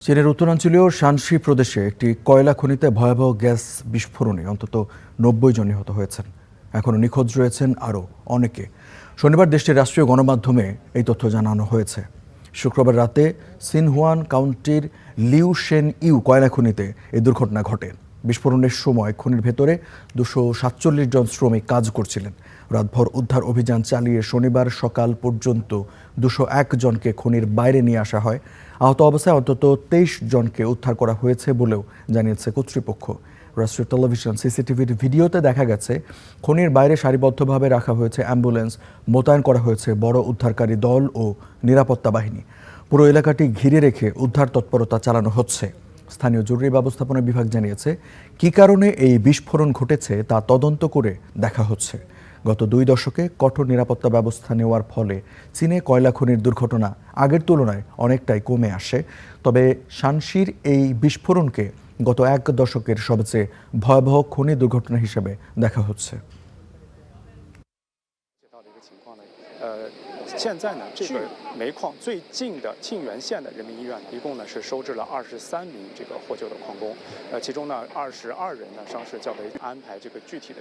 চীনের উত্তরাঞ্চলীয় শানশি প্রদেশে একটি কয়লা খনিতে ভয়াবহ গ্যাস বিস্ফোরণে অন্তত ৯০ জন নিহত হয়েছেন। এখনও নিখোঁজ রয়েছেন আরও অনেকে। শনিবার দেশটির রাষ্ট্রীয় গণমাধ্যমে এই তথ্য জানানো হয়েছে। শুক্রবার রাতে সিনহুয়ান কাউন্টির লিউ শেন ইউ কয়লা খনিতে এই দুর্ঘটনা ঘটে। বিস্ফোরণের সময় খনির ভেতরে ২৪৭ জন শ্রমিক কাজ করছিলেন। রাতভর উদ্ধার অভিযান চালিয়ে শনিবার সকাল পর্যন্ত ২০১ জনকে খনির বাইরে নিয়ে আসা হয়। আহত অবস্থায় অন্তত ২৩ জনকে উদ্ধার করা হয়েছে বলেও জানিয়েছে কর্তৃপক্ষ। রাষ্ট্রীয় টেলিভিশন সিসিটিভির ভিডিওতে দেখা গেছে খনির বাইরে সারিবদ্ধভাবে রাখা হয়েছে অ্যাম্বুলেন্স, মোতায়েন করা হয়েছে বড় উদ্ধারকারী দল ও নিরাপত্তা বাহিনী। পুরো এলাকাটি ঘিরে রেখে উদ্ধার তৎপরতা চালানো হচ্ছে। স্থানীয় জরুরি ব্যবস্থাপনা বিভাগ জানিয়েছে কী কারণে এই বিস্ফোরণ ঘটেছে তা তদন্ত করে দেখা হচ্ছে। গত ২ দশকে কঠোর নিরাপত্তা ব্যবস্থা নেওয়ার ফলে চীনে কয়লা খনির দুর্ঘটনা আগের তুলনায় অনেকটাই কমে আসে। তবে শানশির এই বিস্ফোরণকে গত ১ দশকের সবচেয়ে ভয়াবহ খনি দুর্ঘটনা হিসেবে দেখা হচ্ছে। 现在呢，这个煤矿最近的沁源县的人民医院一共呢是收治了23名这个获救的矿工，其中呢22人呢伤势较为安排这个具体的。